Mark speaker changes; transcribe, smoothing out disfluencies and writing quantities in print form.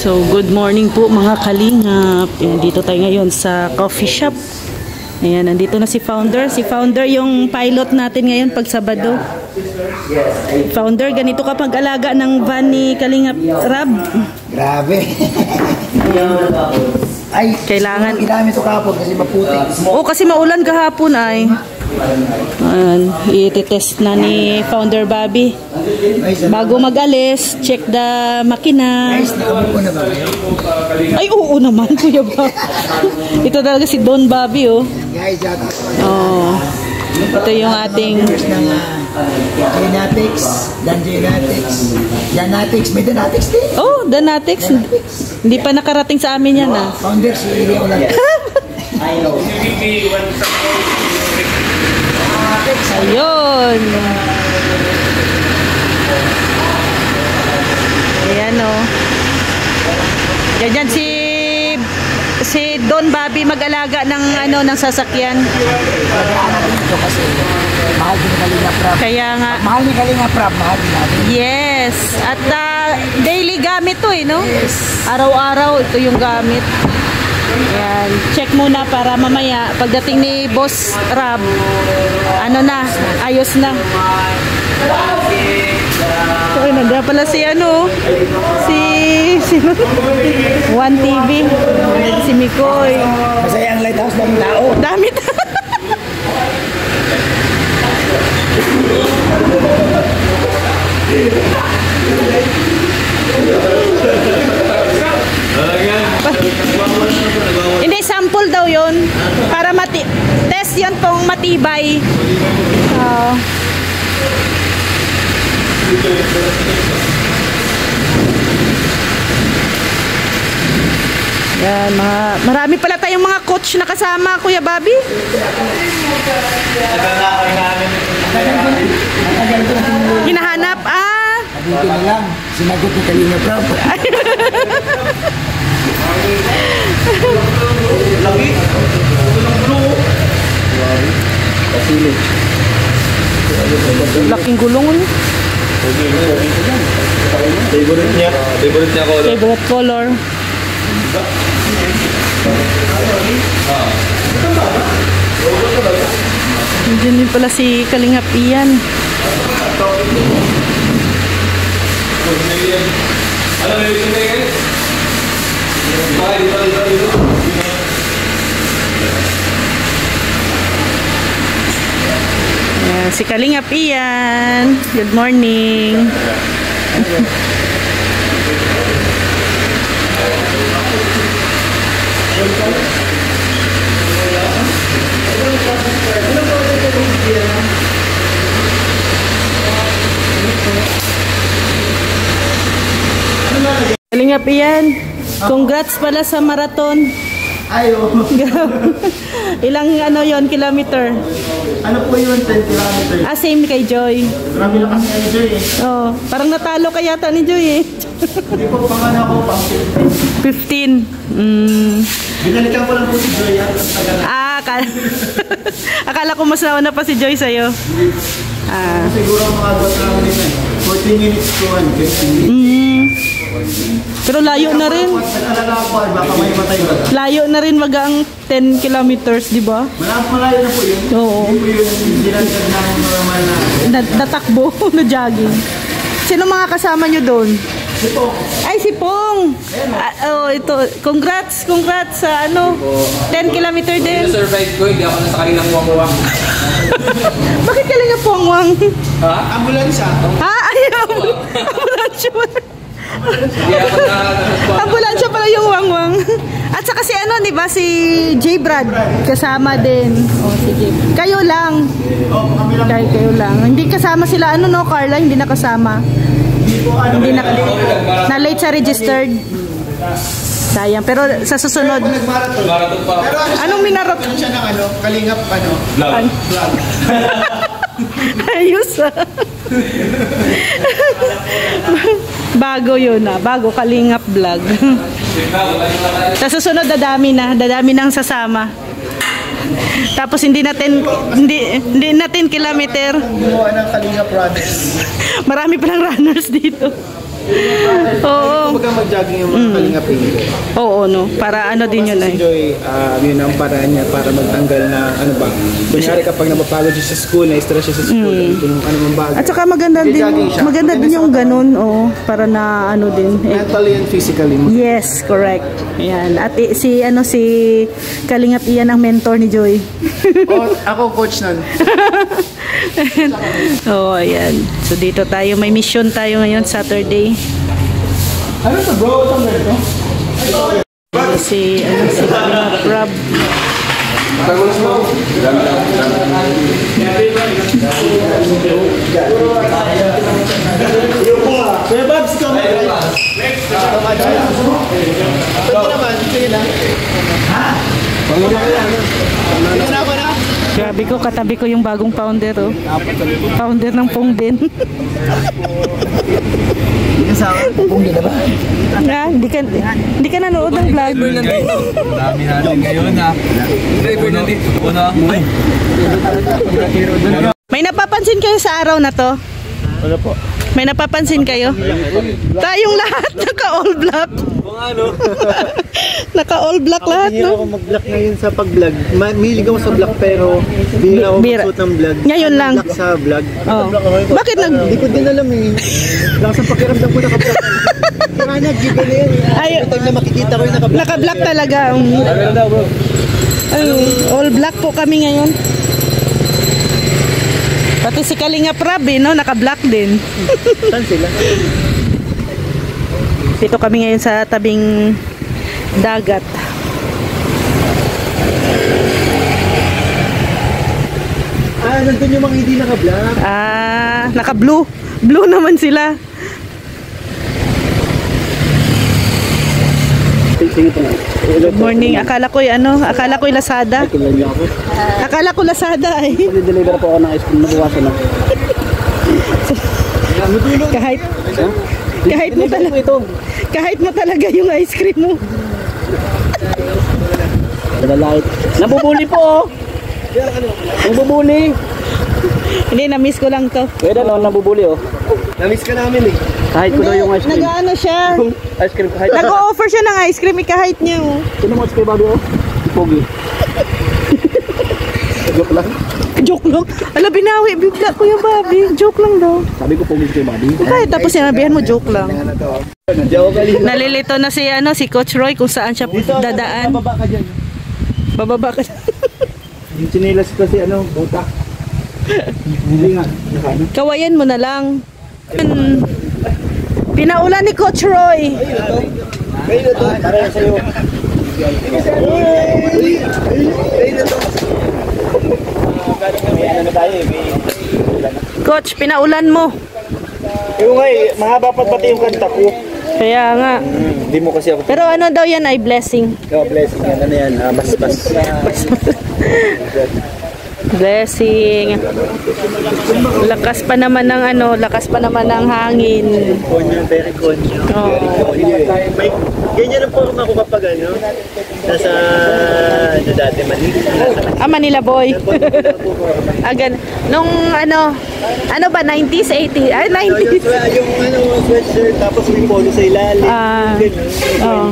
Speaker 1: So, good morning po mga kalingap. Dito tayo ngayon sa coffee shop. Ayan, nandito na si Founder. Si Founder yung pilot natin ngayon pag Sabado. Founder, ganito ka pag-alaga ng van ni Kalingap Rab.
Speaker 2: Grabe. Ay,
Speaker 1: kailangan.
Speaker 2: Ginamit ito kahapon kasi maputi.
Speaker 1: Oo, kasi maulan kahapon ay. I-test na ni Founder Bobby. Bago mag-alis, check the makina. Ay, oo naman, Kuya Bob. Ito talaga si Don Bobby, oh. Oh. Ito yung ating
Speaker 2: Danatics. May Danatics din.
Speaker 1: Oh, Danatics. Hindi pa nakarating sa amin yan, ah.
Speaker 2: Founder, si Ili Olang.
Speaker 1: Ayun. Ayan, oh. Ganyan si Don Bobby mag-alaga ng ng sasakyan.
Speaker 2: Mahal din Kalingap Rab.
Speaker 1: Kaya nga.
Speaker 2: Mahal ni Kalingap Rab, mahal din natin.
Speaker 1: Yes. At daily gamit to, no?
Speaker 2: Yes.
Speaker 1: Araw-araw ito yung gamit. Ayan. Check muna para mamaya pagdating ni Boss Rab, ayos na. So, nandiyan pala si One TV, si Mikoy.
Speaker 2: Masaya ang lighthouse, daming tao.
Speaker 1: Damit. Hindi, sample daw yun para test yun kung matibay. Yan, marami pala tayong mga coach na kasama, Kuya Bobby. Hinahanap,
Speaker 2: Dito na lang, sinagot ni Kalingap Rab.
Speaker 1: laking gulong. Favorite color. Diyan din pala si Kalingap Ian. Si Kalingap Ian. Good morning. Kalingap Ian, congrats pala sa marathon.
Speaker 2: Ayo.
Speaker 1: Ilang yon kilometer?
Speaker 2: Ano po yun, 10 kilometer?
Speaker 1: Same kay Joy.
Speaker 2: Marami lang kasi kay Joy eh.
Speaker 1: Oh, parang natalo ka yata ni Joy eh.
Speaker 2: Hindi po, pangana ko pang
Speaker 1: 15.
Speaker 2: Binalikan ko lang po si Joy.
Speaker 1: Akala ko mas nauna pa si Joy sa'yo.
Speaker 2: Siguro mga agos na namin eh. 14 minutes to 15 minutes.
Speaker 1: Pero layo na rin.
Speaker 2: Baka may matay ba?
Speaker 1: Layo na rin ang 10 kilometers, di ba?
Speaker 2: Malayo na po yun.
Speaker 1: Oo.
Speaker 2: Hindi po yung dinagdag namin normal na.
Speaker 1: Natakbo, na jogging. Sino mga kasama nyo doon?
Speaker 2: Si Pong.
Speaker 1: Ay, si Pong. Ito. Congrats sa 10 kilometer din.
Speaker 3: Survive ko, hindi ako nasakay ng wang-wang.
Speaker 1: Bakit ka lang yung Pongwang?
Speaker 3: Ha?
Speaker 2: Ambulansya.
Speaker 1: Ayaw. Ambulansya pa.
Speaker 3: Hindi ako
Speaker 1: Ambulansya pala yung wangwang. At saka si di ba, si J. Brad. Kasama din. Sige. Kayo lang. Kayo lang. Hindi kasama sila, Carla, hindi nakasama. Hindi na late sa registered. Sayang. Pero sa susunod.
Speaker 3: marathon pa.
Speaker 1: Anong minarathon?
Speaker 2: Siya ng Kalingap
Speaker 3: Vlog.
Speaker 1: Ayos Bago yun Bago Kalingap Vlog. Sa susunod dadami nang sasama. Tapos hindi natin kilometer.
Speaker 2: Gumawa ng Kalingap runners.
Speaker 1: Marami palang runners dito. Oo.
Speaker 2: Kumbaga mag-jogging yung mga kalingap eh.
Speaker 1: Oo, no. Para ano din yun
Speaker 2: Si
Speaker 1: ay.
Speaker 2: Joy, yun ang paraan niya para magtanggal na ano ba. Kunyari kapag napapagod siya sa school, na-stress siya sa school, kung ano mang bagay.
Speaker 1: At saka maganda din,
Speaker 2: Jogging siya.
Speaker 1: maganda din yung ganun, oo. Para na ano din.
Speaker 2: Mentally and physically.
Speaker 1: Yes, correct. Ayan. At si Kalingap Ian ang mentor ni Joy.
Speaker 2: Ako coach nun.
Speaker 1: Oo, ayan. So dito tayo, may mission tayo ngayon, Saturday.
Speaker 2: Ano to bro? Ito ito?
Speaker 1: Si Kalingap Rob.
Speaker 2: Kuya Babs, ikaw may next. Ito naman, sige na. Ha?
Speaker 1: Grabe ko, katabi ko yung bagong founder, oh. Founder ng Pongden.
Speaker 2: Hindi ka sa akin, pupunggi na ba?
Speaker 1: Hindi ka nanood ng vlog.
Speaker 3: Dami natin ngayon ha. Driver na dito.
Speaker 1: May napapansin kayo sa araw na to?
Speaker 2: Wala po.
Speaker 1: May napapansin kayo? Tayong lahat naka-all black. Naka-all black lahat,
Speaker 2: Hindi
Speaker 1: no?
Speaker 2: ako mag-vlog ngayon sa pag-vlog. Milig ako sa vlog pero hindi ako mag-shoot ng vlog.
Speaker 1: Ngayon lang.
Speaker 2: Vlog sa vlog.
Speaker 1: Oh. Bakit
Speaker 2: Hindi ko din alam eh. Lang sa pakiramdam ko naka-vlog. Kaya nag-giga na yan.
Speaker 1: Ay,
Speaker 2: Pag na makikita ko yung naka-vlog.
Speaker 1: naka-black talaga. Ay, all black po kami ngayon. Pati si Kalingap Rob, no? Naka-black din.
Speaker 2: Saan sila?
Speaker 1: Dito kami ngayon sa tabing dagat.
Speaker 2: Nandun yung mga hindi naka-vlog.
Speaker 1: Naka-blue. Blue naman sila. Good morning. Akala ko Lazada. Akala ko Lazada ay.
Speaker 2: Deliver po ako ng ice cream. Nabuwasan na.
Speaker 1: Kahit mo talaga yung ice cream mo.
Speaker 2: Light. Nabubuli po. Nabubuli.
Speaker 1: Hindi, na-miss ko lang to.
Speaker 2: Pwede no, nabubuli oh. Na-miss ka namin eh. Kahit ko daw yung ice cream.
Speaker 1: Nag-ano siya.
Speaker 2: Ice cream kahit.
Speaker 1: Nag-o-offer siya ng ice cream, kahit niya. Oh.
Speaker 2: Sino mo ice cream bago oh? Pogi. Joke lang.
Speaker 1: Joke lang. Ala, binawi. Bigla ko yung Bobby. Joke lang daw.
Speaker 2: Sabi ko pogi kay Bobby.
Speaker 1: Kahit tapos sinabihan mo, joke lang. Nalilito na si Coach Roy kung saan siya dadaan.
Speaker 2: Bababa ka dyan.
Speaker 1: Bababa ka.
Speaker 2: Yung chinilas kasi buta. Hindi nga.
Speaker 1: Kawayan mo na lang. Pinaulan ni Coach Roy.
Speaker 2: Kayo na to. Para yan sa'yo. Kayo na to.
Speaker 1: Coach, pinaulan mo.
Speaker 2: Yung nga mahaba pa pati yung kanta ko.
Speaker 1: Kaya nga.
Speaker 2: Hindi mo kasi ako.
Speaker 1: Pero ano daw yan ay blessing.
Speaker 2: God blessing yan. Ano yan? Bas-bas.
Speaker 1: Blessing. Lakas pa naman ng hangin.
Speaker 2: Konyo, very konyo.
Speaker 1: Oh.
Speaker 2: May ganyan ang forma ko kapag nasa dati Manila.
Speaker 1: Manila boy. Agan nung ano ba 90s 80s ay 90s.
Speaker 2: Yung sweatshirt tapos may polo sa ilalim.
Speaker 1: Oh.